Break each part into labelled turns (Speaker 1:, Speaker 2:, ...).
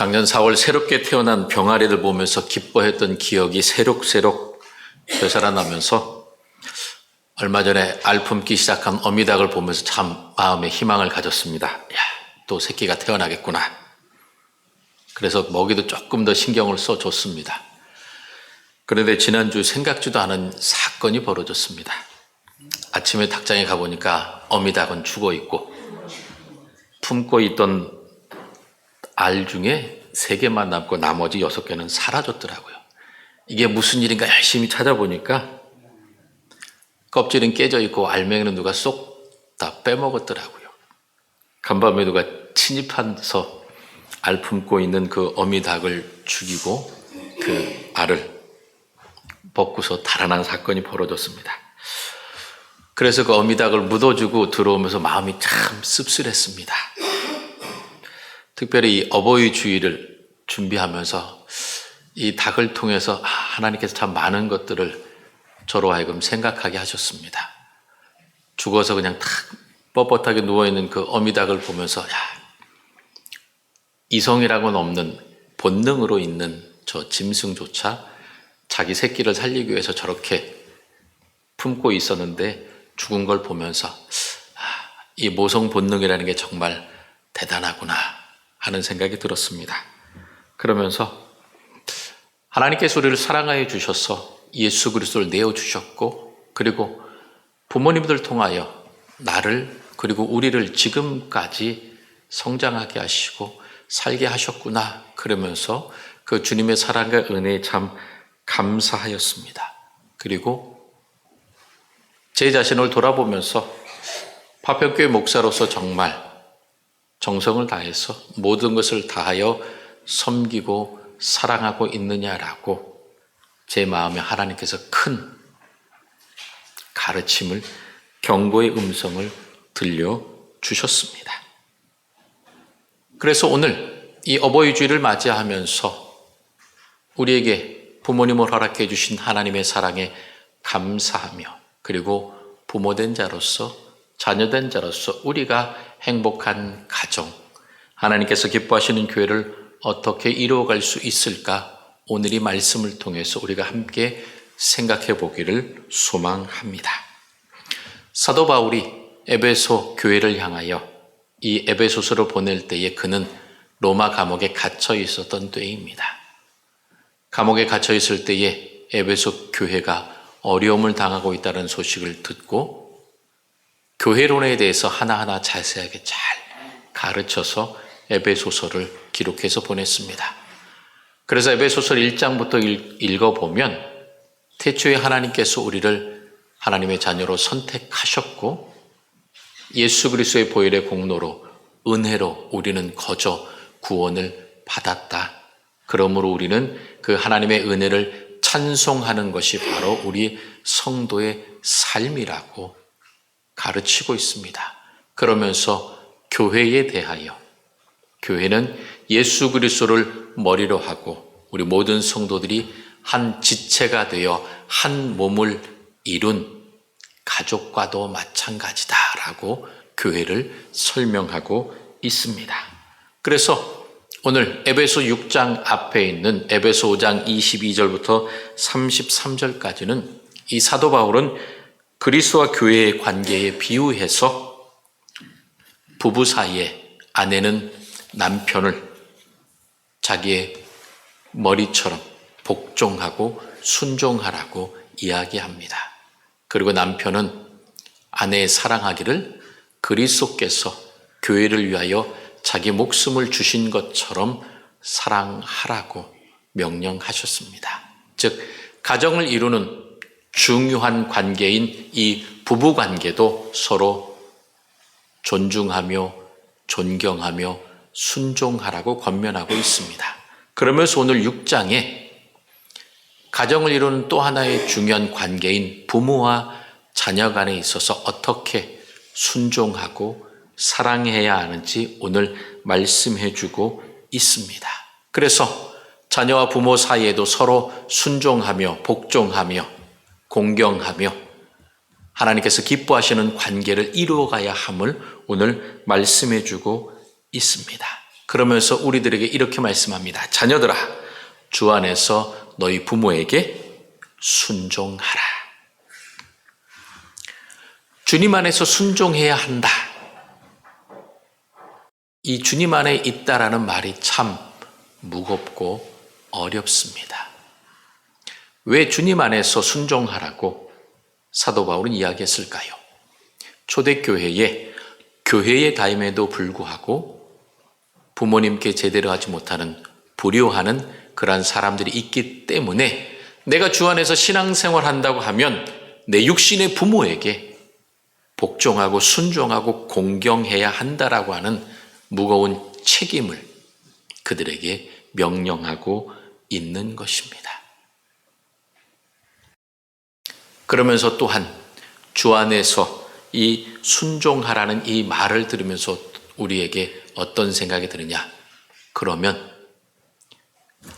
Speaker 1: 작년 4월 새롭게 태어난 병아리를 보면서 기뻐했던 기억이 새록새록 되살아나면서 얼마 전에 알 품기 시작한 어미닭을 보면서 참 마음에 희망을 가졌습니다. 야, 또 새끼가 태어나겠구나. 그래서 먹이도 조금 더 신경을 써줬습니다. 그런데 지난주 생각지도 않은 사건이 벌어졌습니다. 아침에 닭장에 가보니까 어미닭은 죽어있고 품고 있던 알 중에 3개만 남고 나머지 6개는 사라졌더라고요. 이게 무슨 일인가 열심히 찾아보니까 껍질은 깨져 있고 알맹이는 누가 쏙 다 빼먹었더라고요. 간밤에 누가 침입해서 알 품고 있는 그 어미닭을 죽이고 그 알을 벗고서 달아난 사건이 벌어졌습니다. 그래서 그 어미닭을 묻어주고 들어오면서 마음이 참 씁쓸했습니다. 특별히 이 어버이 주일을 준비하면서 이 닭을 통해서 하나님께서 참 많은 것들을 저로 하여금 생각하게 하셨습니다. 죽어서 그냥 탁 뻣뻣하게 누워있는 그 어미닭을 보면서 이성이라고는 없는 본능으로 있는 저 짐승조차 자기 새끼를 살리기 위해서 저렇게 품고 있었는데 죽은 걸 보면서 이 모성 본능이라는 게 정말 대단하구나 하는 생각이 들었습니다. 그러면서 하나님께서 우리를 사랑하여 주셔서 예수 그리스도를 내어주셨고 그리고 부모님들 통하여 나를 그리고 우리를 지금까지 성장하게 하시고 살게 하셨구나 그러면서 그 주님의 사랑과 은혜에 참 감사하였습니다. 그리고 제 자신을 돌아보면서 파평교회 목사로서 정말 정성을 다해서 모든 것을 다하여 섬기고 사랑하고 있느냐라고 제 마음에 하나님께서 큰 가르침을 경고의 음성을 들려주셨습니다. 그래서 오늘 이 어버이 주일을 맞이하면서 우리에게 부모님을 허락해 주신 하나님의 사랑에 감사하며 그리고 부모된 자로서 자녀된 자로서 우리가 행복한 가정, 하나님께서 기뻐하시는 교회를 어떻게 이루어갈 수 있을까 오늘 이 말씀을 통해서 우리가 함께 생각해 보기를 소망합니다. 사도 바울이 에베소 교회를 향하여 이 에베소서를 보낼 때에 그는 로마 감옥에 갇혀 있었던 때입니다. 감옥에 갇혀 있을 때에 에베소 교회가 어려움을 당하고 있다는 소식을 듣고 교회론에 대해서 하나하나 자세하게 잘 가르쳐서 에베소서를 기록해서 보냈습니다. 그래서 에베소서 1장부터 읽어보면 태초에 하나님께서 우리를 하나님의 자녀로 선택하셨고 예수 그리스도의 보혈의 공로로 은혜로 우리는 거저 구원을 받았다. 그러므로 우리는 그 하나님의 은혜를 찬송하는 것이 바로 우리 성도의 삶이라고 가르치고 있습니다. 그러면서 교회에 대하여 교회는 예수 그리스도를 머리로 하고 우리 모든 성도들이 한 지체가 되어 한 몸을 이룬 가족과도 마찬가지다라고 교회를 설명하고 있습니다. 그래서 오늘 에베소 6장 앞에 있는 에베소 5장 22절부터 33절까지는 이 사도 바울은 그리스도와 교회의 관계에 비유해서 부부 사이에 아내는 남편을 자기의 머리처럼 복종하고 순종하라고 이야기합니다. 그리고 남편은 아내의 사랑하기를 그리스도께서 교회를 위하여 자기 목숨을 주신 것처럼 사랑하라고 명령하셨습니다. 즉 가정을 이루는 중요한 관계인 이 부부 관계도 서로 존중하며 존경하며 순종하라고 권면하고 있습니다. 그러면서 오늘 6장에 가정을 이루는 또 하나의 중요한 관계인 부모와 자녀 간에 있어서 어떻게 순종하고 사랑해야 하는지 오늘 말씀해 주고 있습니다. 그래서 자녀와 부모 사이에도 서로 순종하며 복종하며 공경하며 하나님께서 기뻐하시는 관계를 이루어가야 함을 오늘 말씀해 주고 있습니다. 그러면서 우리들에게 이렇게 말씀합니다. 자녀들아, 주 안에서 너희 부모에게 순종하라. 주님 안에서 순종해야 한다. 이 주님 안에 있다라는 말이 참 무겁고 어렵습니다. 왜 주님 안에서 순종하라고 사도 바울은 이야기했을까요? 초대교회에 교회에 가임에도 불구하고 부모님께 제대로 하지 못하는 불효하는 그러한 사람들이 있기 때문에 내가 주 안에서 신앙생활 한다고 하면 내 육신의 부모에게 복종하고 순종하고 공경해야 한다라고 하는 무거운 책임을 그들에게 명령하고 있는 것입니다. 그러면서 또한 주 안에서 이 순종하라는 이 말을 들으면서 우리에게 어떤 생각이 드느냐? 그러면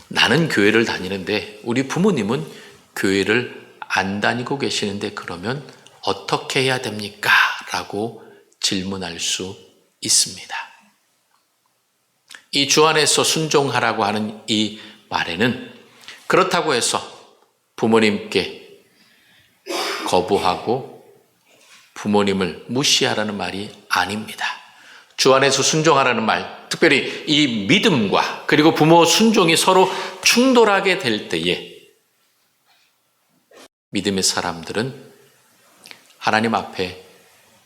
Speaker 1: 나는 교회를 다니는데 우리 부모님은 교회를 안 다니고 계시는데 그러면 어떻게 해야 됩니까? 라고 질문할 수 있습니다. 이 주 안에서 순종하라고 하는 이 말에는 그렇다고 해서 부모님께 거부하고 부모님을 무시하라는 말이 아닙니다. 주 안에서 순종하라는 말, 특별히 이 믿음과 그리고 부모 순종이 서로 충돌하게 될 때에 믿음의 사람들은 하나님 앞에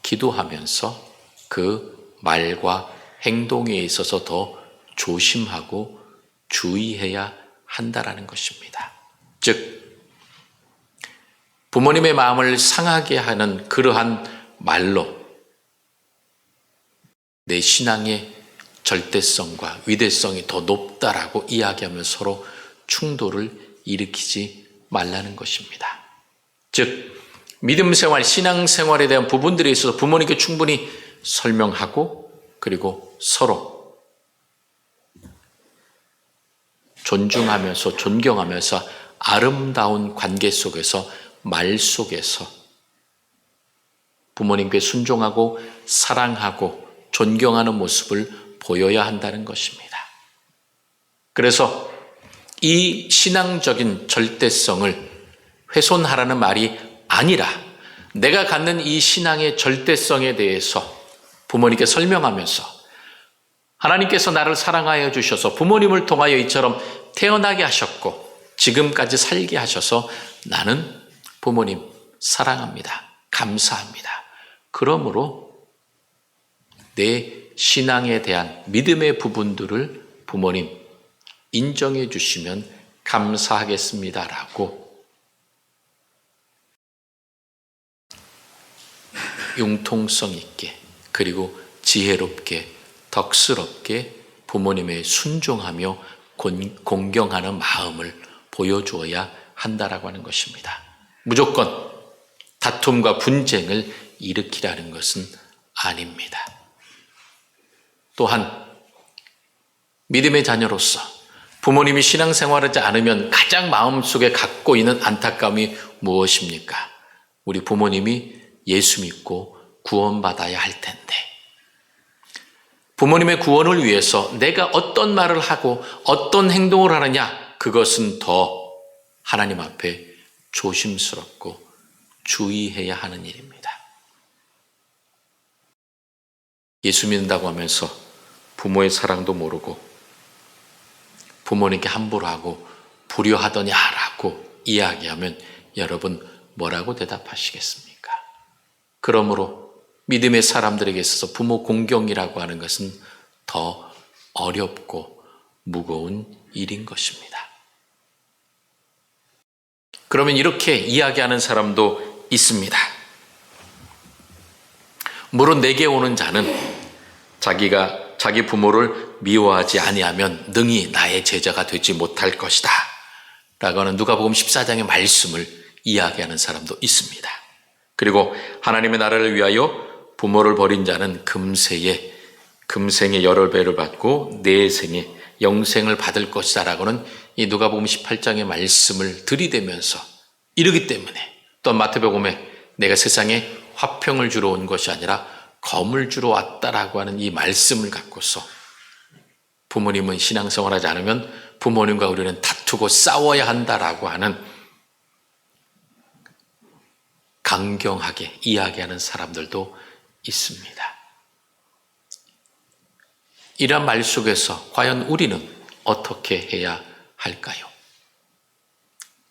Speaker 1: 기도하면서 그 말과 행동에 있어서 더 조심하고 주의해야 한다라는 것입니다. 즉 부모님의 마음을 상하게 하는 그러한 말로 내 신앙의 절대성과 위대성이 더 높다라고 이야기하며 서로 충돌을 일으키지 말라는 것입니다. 즉 믿음 생활, 신앙 생활에 대한 부분들에 있어서 부모님께 충분히 설명하고 그리고 서로 존중하면서 존경하면서 아름다운 관계 속에서 말 속에서 부모님께 순종하고 사랑하고 존경하는 모습을 보여야 한다는 것입니다. 그래서 이 신앙적인 절대성을 훼손하라는 말이 아니라 내가 갖는 이 신앙의 절대성에 대해서 부모님께 설명하면서 하나님께서 나를 사랑하여 주셔서 부모님을 통하여 이처럼 태어나게 하셨고 지금까지 살게 하셔서 나는 부모님 사랑합니다. 감사합니다. 그러므로 내 신앙에 대한 믿음의 부분들을 부모님 인정해 주시면 감사하겠습니다라고 융통성 있게 그리고 지혜롭게 덕스럽게 부모님의 순종하며 공경하는 마음을 보여주어야 한다라고 하는 것입니다. 무조건 다툼과 분쟁을 일으키라는 것은 아닙니다. 또한 믿음의 자녀로서 부모님이 신앙생활하지 않으면 가장 마음속에 갖고 있는 안타까움이 무엇입니까? 우리 부모님이 예수 믿고 구원받아야 할 텐데 부모님의 구원을 위해서 내가 어떤 말을 하고 어떤 행동을 하느냐 그것은 더 하나님 앞에 조심스럽고 주의해야 하는 일입니다. 예수 믿는다고 하면서 부모의 사랑도 모르고 부모님께 함부로 하고 불효하더냐라고 이야기하면 여러분 뭐라고 대답하시겠습니까? 그러므로 믿음의 사람들에게 있어서 부모 공경이라고 하는 것은 더 어렵고 무거운 일인 것입니다. 그러면 이렇게 이야기하는 사람도 있습니다. 물론 내게 오는 자는 자기 부모를 미워하지 아니하면 능히 나의 제자가 되지 못할 것이다 라고 하는 누가복음 14장의 말씀을 이야기하는 사람도 있습니다. 그리고 하나님의 나라를 위하여 부모를 버린 자는 금생에 여러 배를 받고 내생에 영생을 받을 것이다 라고는 이 누가복음 18장의 말씀을 들이대면서 이르기 때문에 또 마태복음에 내가 세상에 화평을 주러 온 것이 아니라 검을 주러 왔다라고 하는 이 말씀을 갖고서 부모님은 신앙생활하지 않으면 부모님과 우리는 다투고 싸워야 한다라고 하는 강경하게 이야기하는 사람들도 있습니다. 이런 말 속에서 과연 우리는 어떻게 해야 할까요?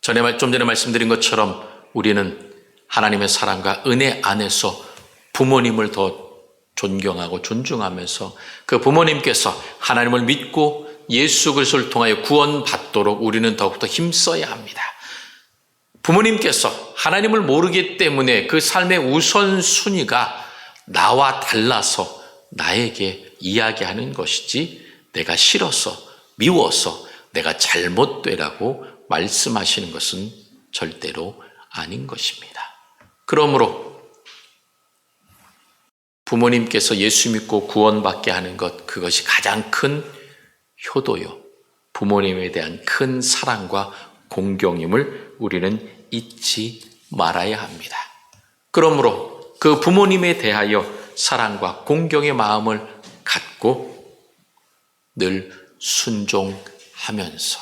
Speaker 1: 좀 전에 말씀드린 것처럼 우리는 하나님의 사랑과 은혜 안에서 부모님을 더 존경하고 존중하면서 그 부모님께서 하나님을 믿고 예수 그리스도를 통하여 구원받도록 우리는 더욱더 힘써야 합니다. 부모님께서 하나님을 모르기 때문에 그 삶의 우선순위가 나와 달라서 나에게 이야기하는 것이지 내가 싫어서 미워서 내가 잘못되라고 말씀하시는 것은 절대로 아닌 것입니다. 그러므로 부모님께서 예수 믿고 구원받게 하는 것, 그것이 가장 큰 효도요, 부모님에 대한 큰 사랑과 공경임을 우리는 잊지 말아야 합니다. 그러므로 그 부모님에 대하여 사랑과 공경의 마음을 갖고 늘 순종하면서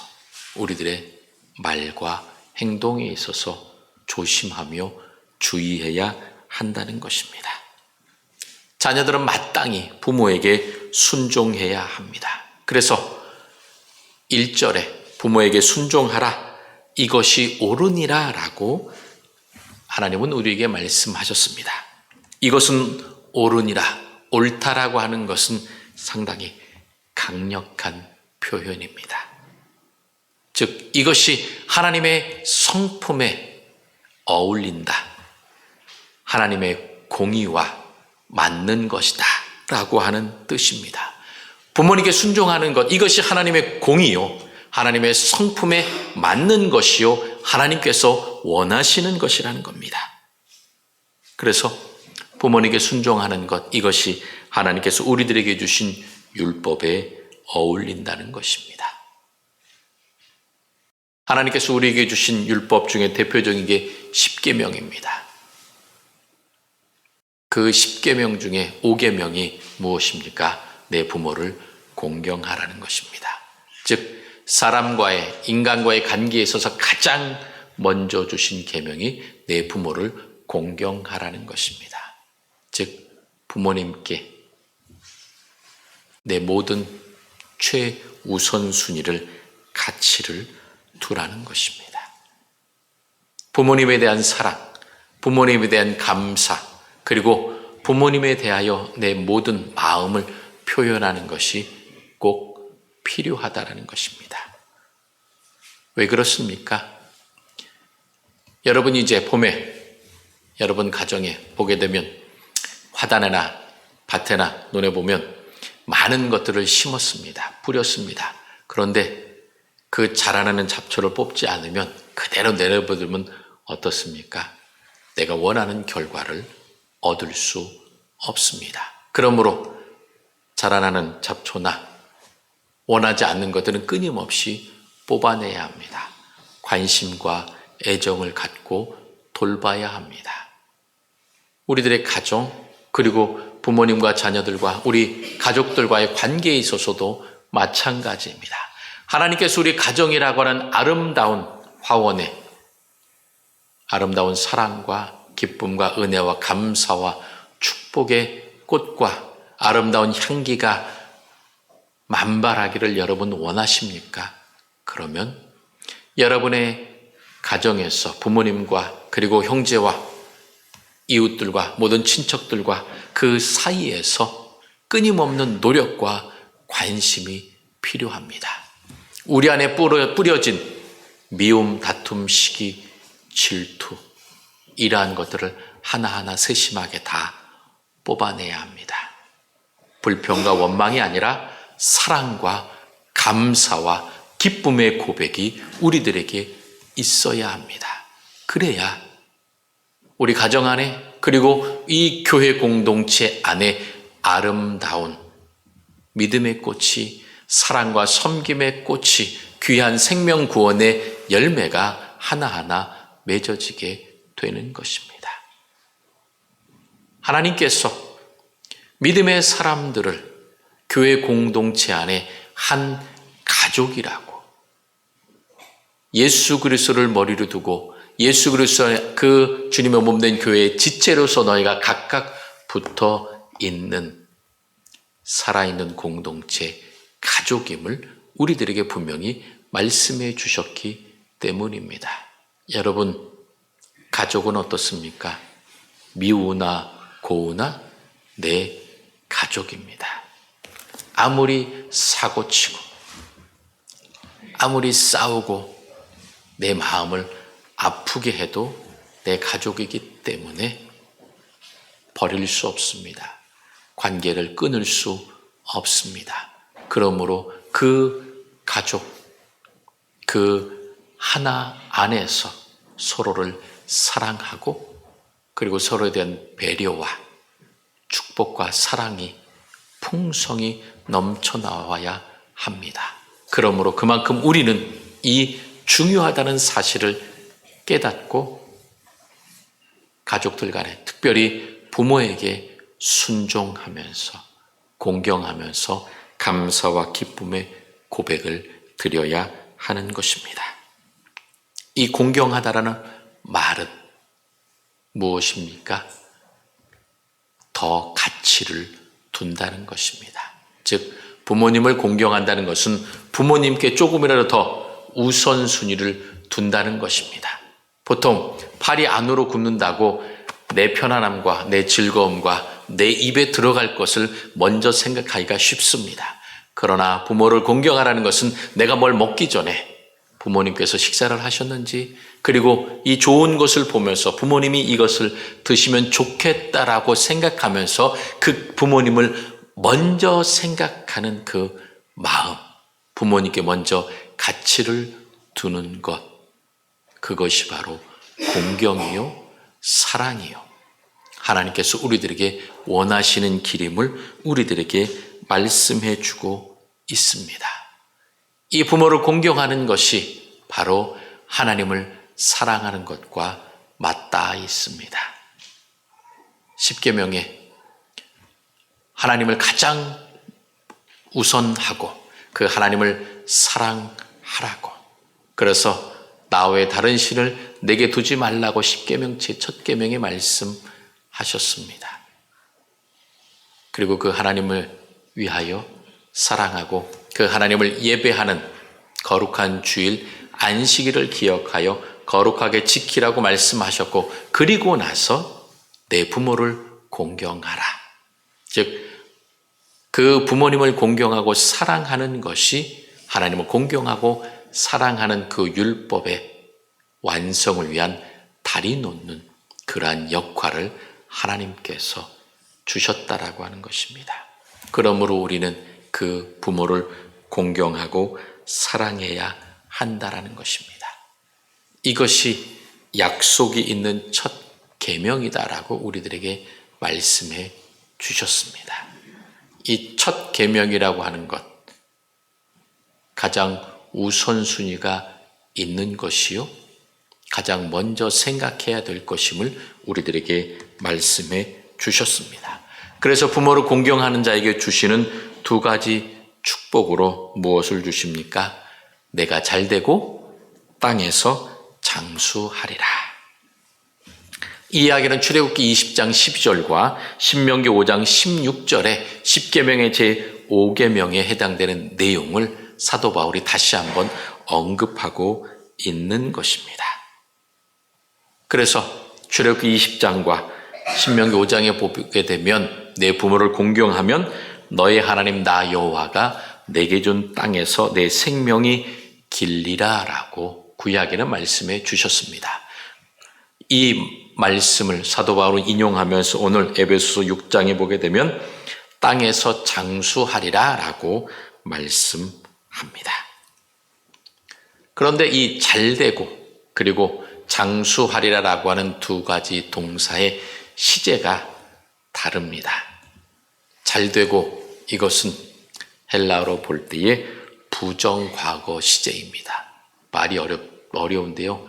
Speaker 1: 우리들의 말과 행동에 있어서 조심하며 주의해야 한다는 것입니다. 자녀들은 마땅히 부모에게 순종해야 합니다. 그래서 1절에 부모에게 순종하라, 이것이 옳으니라 라고 하나님은 우리에게 말씀하셨습니다. 이것은 옳으니라, 옳다라고 하는 것은 상당히 강력한 표현입니다. 즉 이것이 하나님의 성품에 어울린다, 하나님의 공의와 맞는 것이다 라고 하는 뜻입니다. 부모님께 순종하는 것, 이것이 하나님의 공의요, 하나님의 성품에 맞는 것이요, 하나님께서 원하시는 것이라는 겁니다. 그래서 부모님께 순종하는 것, 이것이 하나님께서 우리들에게 주신 율법에 어울린다는 것입니다. 하나님께서 우리에게 주신 율법 중에 대표적인 게 10계명입니다. 그 10계명 중에 5계명이 무엇입니까? 내 부모를 공경하라는 것입니다. 즉 인간과의 관계에 있어서 가장 먼저 주신 계명이 내 부모를 공경하라는 것입니다. 즉 부모님께 내 모든 최우선순위를, 가치를 두라는 것입니다. 부모님에 대한 사랑, 부모님에 대한 감사, 그리고 부모님에 대하여 내 모든 마음을 표현하는 것이 꼭 필요하다는 것입니다. 왜 그렇습니까? 여러분이 이제 봄에 여러분 가정에 보게 되면 화단에나 밭에나 논에 보면 많은 것들을 심었습니다. 뿌렸습니다. 그런데 그 자라나는 잡초를 뽑지 않으면 그대로 내려버리면 어떻습니까? 내가 원하는 결과를 얻을 수 없습니다. 그러므로 자라나는 잡초나 원하지 않는 것들은 끊임없이 뽑아내야 합니다. 관심과 애정을 갖고 돌봐야 합니다. 우리들의 가정, 그리고 부모님과 자녀들과 우리 가족들과의 관계에 있어서도 마찬가지입니다. 하나님께서 우리 가정이라고 하는 아름다운 화원에 아름다운 사랑과 기쁨과 은혜와 감사와 축복의 꽃과 아름다운 향기가 만발하기를 여러분 원하십니까? 그러면 여러분의 가정에서 부모님과 그리고 형제와 이웃들과 모든 친척들과 그 사이에서 끊임없는 노력과 관심이 필요합니다. 우리 안에 뿌려진 미움, 다툼, 시기, 질투, 이러한 것들을 하나하나 세심하게 다 뽑아내야 합니다. 불평과 원망이 아니라 사랑과 감사와 기쁨의 고백이 우리들에게 있어야 합니다. 그래야 우리 가정 안에, 그리고 이 교회 공동체 안에 아름다운 믿음의 꽃이, 사랑과 섬김의 꽃이, 귀한 생명 구원의 열매가 하나하나 맺어지게 되는 것입니다. 하나님께서 믿음의 사람들을 교회 공동체 안에 한 가족이라고. 예수 그리스도를 머리로 두고 예수 그리스도 그 주님의 몸된 교회의 지체로서 너희가 각각 붙어 있는 살아있는 공동체 가족임을 우리들에게 분명히 말씀해 주셨기 때문입니다. 여러분, 가족은 어떻습니까? 미우나 고우나 내 가족입니다. 아무리 사고치고 아무리 싸우고 내 마음을 아프게 해도 내 가족이기 때문에 버릴 수 없습니다. 관계를 끊을 수 없습니다. 그러므로 그 가족, 그 하나 안에서 서로를 사랑하고 그리고 서로에 대한 배려와 축복과 사랑이 풍성히 넘쳐나와야 합니다. 그러므로 그만큼 우리는 이 중요하다는 사실을 깨닫고 가족들 간에 특별히 부모에게 순종하면서 공경하면서 감사와 기쁨의 고백을 드려야 하는 것입니다. 이 공경하다라는 말은 무엇입니까? 더 가치를 둔다는 것입니다. 즉 부모님을 공경한다는 것은 부모님께 조금이라도 더 우선순위를 둔다는 것입니다. 보통 팔이 안으로 굽는다고 내 편안함과 내 즐거움과 내 입에 들어갈 것을 먼저 생각하기가 쉽습니다. 그러나 부모를 공경하라는 것은 내가 뭘 먹기 전에 부모님께서 식사를 하셨는지 그리고 이 좋은 것을 보면서 부모님이 이것을 드시면 좋겠다라고 생각하면서 그 부모님을 먼저 생각하는 그 마음, 부모님께 먼저 가치를 두는 것, 그것이 바로 공경이요 사랑이요 하나님께서 우리들에게 원하시는 길임을 우리들에게 말씀해 주고 있습니다. 이 부모를 공경하는 것이 바로 하나님을 사랑하는 것과 맞닿아 있습니다. 십계명에 하나님을 가장 우선하고 그 하나님을 사랑하라고, 그래서 나 외에 다른 신을 내게 두지 말라고 십계명 제1 계명에 말씀하셨습니다. 그리고 그 하나님을 위하여 사랑하고 그 하나님을 예배하는 거룩한 주일 안식일을 기억하여 거룩하게 지키라고 말씀하셨고, 그리고 나서 내 부모를 공경하라. 즉 그 부모님을 공경하고 사랑하는 것이 하나님을 공경하고 사랑하는 그 율법의 완성을 위한 다리 놓는 그러한 역할을 하나님께서 주셨다라고 하는 것입니다. 그러므로 우리는 그 부모를 공경하고 사랑해야 한다라는 것입니다. 이것이 약속이 있는 첫 계명이다라고 우리들에게 말씀해 주셨습니다. 이 첫 계명이라고 하는 것, 가장 우선순위가 있는 것이요 가장 먼저 생각해야 될 것임을 우리들에게 말씀해 주셨습니다. 그래서 부모를 공경하는 자에게 주시는 두 가지 축복으로 무엇을 주십니까? 내가 잘되고 땅에서 장수하리라. 이 이야기는 출애굽기 20장 12절과 신명기 5장 16절에 십계명의 제5계명에 해당되는 내용을 사도 바울이 다시 한번 언급하고 있는 것입니다. 그래서 출애굽기 20장과 신명기 5장에 보게 되면 내 부모를 공경하면 너의 하나님 나 여호와가 내게 준 땅에서 내 생명이 길리라 라고 구약에는 말씀해 주셨습니다. 이 말씀을 사도 바울은 인용하면서 오늘 에베소서 6장에 보게 되면 땅에서 장수하리라 라고 말씀합니다. 그런데 이 잘되고 그리고 장수하리라 라고 하는 두 가지 동사의 시제가 다릅니다. 잘되고 이것은 헬라어로 볼 때의 부정과거 시제입니다. 말이 어려운데요.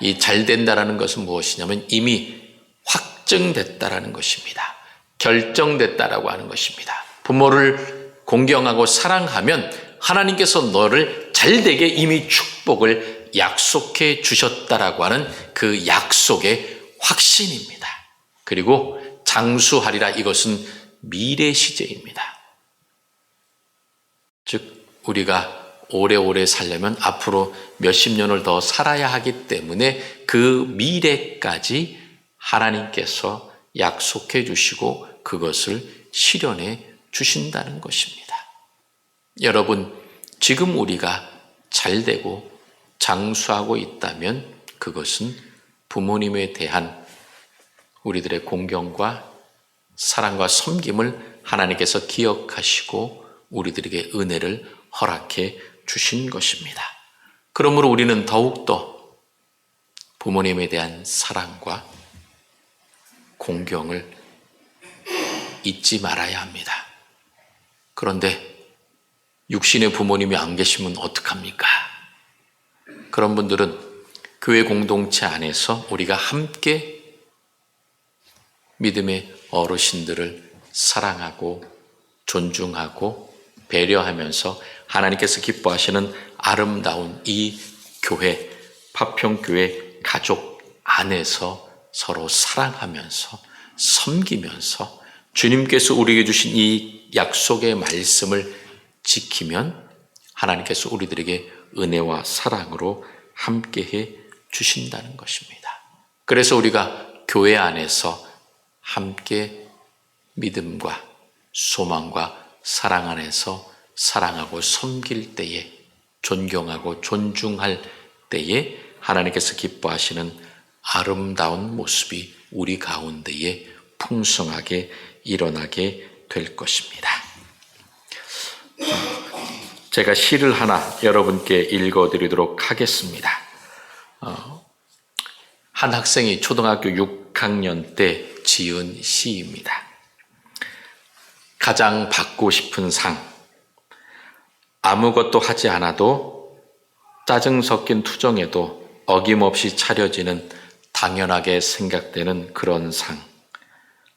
Speaker 1: 이 잘된다라는 것은 무엇이냐면 이미 확정됐다라는 것입니다. 결정됐다라고 하는 것입니다. 부모를 공경하고 사랑하면 하나님께서 너를 잘되게 이미 축복을 약속해 주셨다라고 하는 그 약속의 확신입니다. 그리고 장수하리라, 이것은 미래 시제입니다. 즉 우리가 오래오래 살려면 앞으로 몇십 년을 더 살아야 하기 때문에 그 미래까지 하나님께서 약속해 주시고 그것을 실현해 주신다는 것입니다. 여러분, 지금 우리가 잘되고 장수하고 있다면 그것은 부모님에 대한 우리들의 공경과 사랑과 섬김을 하나님께서 기억하시고 우리들에게 은혜를 허락해 주신 것입니다. 그러므로 우리는 더욱더 부모님에 대한 사랑과 공경을 잊지 말아야 합니다. 그런데 육신의 부모님이 안 계시면 어떡합니까? 그런 분들은 교회 공동체 안에서 우리가 함께 믿음의 어르신들을 사랑하고 존중하고 배려하면서 하나님께서 기뻐하시는 아름다운 이 교회, 파평교회 가족 안에서 서로 사랑하면서 섬기면서 주님께서 우리에게 주신 이 약속의 말씀을 지키면 하나님께서 우리들에게 은혜와 사랑으로 함께해 주신다는 것입니다. 그래서 우리가 교회 안에서 함께 믿음과 소망과 사랑 안에서 사랑하고 섬길 때에, 존경하고 존중할 때에 하나님께서 기뻐하시는 아름다운 모습이 우리 가운데에 풍성하게 일어나게 될 것입니다. 제가 시를 하나 여러분께 읽어드리도록 하겠습니다. 한 학생이 초등학교 6학년 때 지은 시입니다. 가장 받고 싶은 상. 아무것도 하지 않아도 짜증 섞인 투정에도 어김없이 차려지는 당연하게 생각되는 그런 상.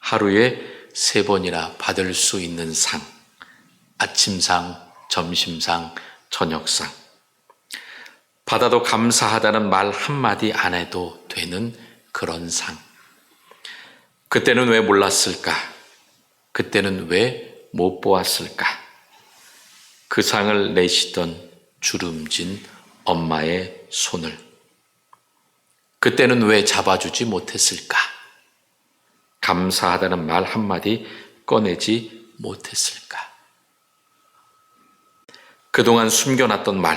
Speaker 1: 하루에 3번이나 받을 수 있는 상. 아침상, 점심상, 저녁상. 받아도 감사하다는 말 한마디 안 해도 되는 그런 상. 그때는 왜 몰랐을까? 그때는 왜 못 보았을까? 그 상을 내시던 주름진 엄마의 손을 그때는 왜 잡아주지 못했을까? 감사하다는 말 한마디 꺼내지 못했을까? 그동안 숨겨놨던 말,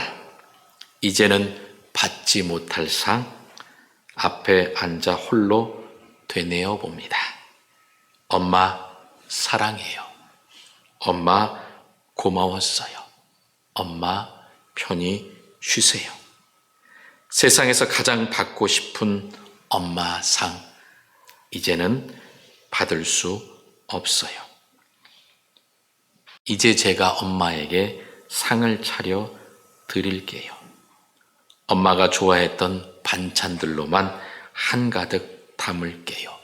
Speaker 1: 이제는 받지 못할 상 앞에 앉아 홀로 되뇌어 봅니다. 엄마 사랑해요. 엄마 고마웠어요. 엄마 편히 쉬세요. 세상에서 가장 받고 싶은 엄마 상, 이제는 받을 수 없어요. 이제 제가 엄마에게 상을 차려 드릴게요. 엄마가 좋아했던 반찬들로만 한가득 담을게요.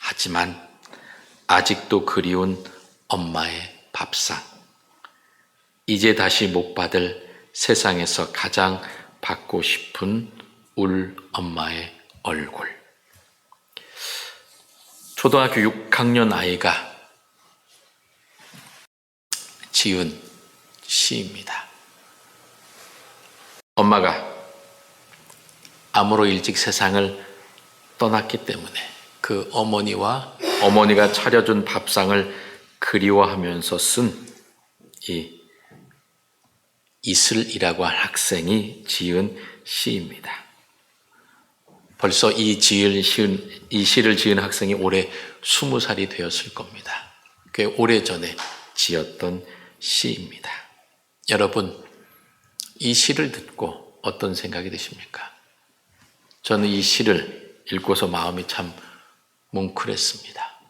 Speaker 1: 하지만 아직도 그리운 엄마의 밥상, 이제 다시 못 받을 세상에서 가장 받고 싶은 울 엄마의 얼굴. 초등학교 6학년 아이가 지은 시입니다. 엄마가 암으로 일찍 세상을 떠났기 때문에 그 어머니가 차려준 밥상을 그리워하면서 쓴 이 이슬이라고 한 학생이 지은 시입니다. 벌써 이 시를 지은 학생이 올해 20살이 되었을 겁니다. 꽤 오래전에 지었던 시입니다. 여러분, 이 시를 듣고 어떤 생각이 드십니까? 저는 이 시를 읽고서 마음이 참 뭉클했습니다.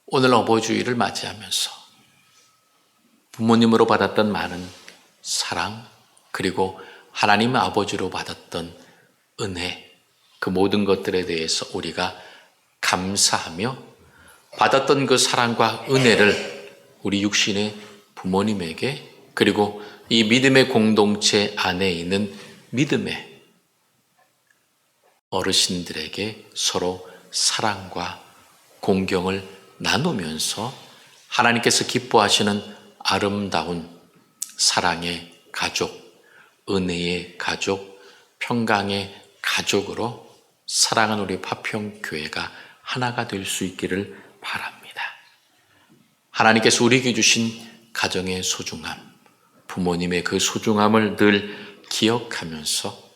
Speaker 1: 오늘 어버이주일을 맞이하면서 부모님으로 받았던 많은 사랑, 그리고 하나님 아버지로 받았던 은혜, 그 모든 것들에 대해서 우리가 감사하며 받았던 그 사랑과 은혜를 우리 육신의 부모님에게 그리고 이 믿음의 공동체 안에 있는 믿음의 어르신들에게 서로 사랑과 공경을 나누면서 하나님께서 기뻐하시는 아름다운 사랑의 가족, 은혜의 가족, 평강의 가족으로 사랑하는 우리 파평교회가 하나가 될 수 있기를 바랍니다. 하나님께서 우리에게 주신 가정의 소중함, 부모님의 그 소중함을 늘 기억하면서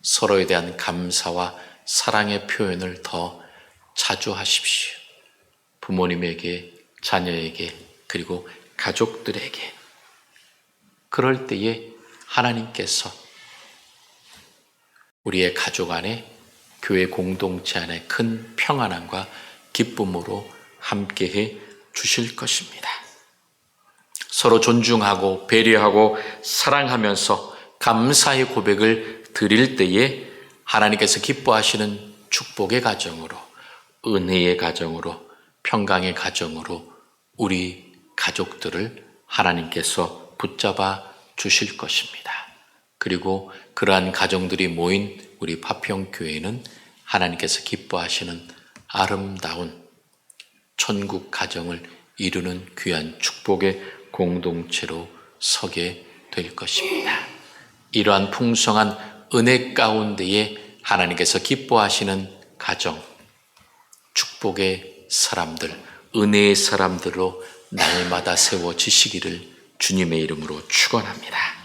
Speaker 1: 서로에 대한 감사와 사랑의 표현을 더 자주 하십시오. 부모님에게, 자녀에게, 그리고 가족들에게. 그럴 때에 하나님께서 우리의 가족 안에, 교회 공동체 안에 큰 평안함과 기쁨으로 함께해 주실 것입니다. 서로 존중하고 배려하고 사랑하면서 감사의 고백을 드릴 때에 하나님께서 기뻐하시는 축복의 가정으로, 은혜의 가정으로, 평강의 가정으로 우리 가족들을 하나님께서 붙잡아 주실 것입니다. 그리고 그러한 가정들이 모인 우리 파평교회는 하나님께서 기뻐하시는 아름다운 천국 가정을 이루는 귀한 축복의 공동체로 서게 될 것입니다. 이러한 풍성한 은혜 가운데에 하나님께서 기뻐하시는 가정, 축복의 사람들, 은혜의 사람들로 날마다 세워지시기를 주님의 이름으로 축원합니다.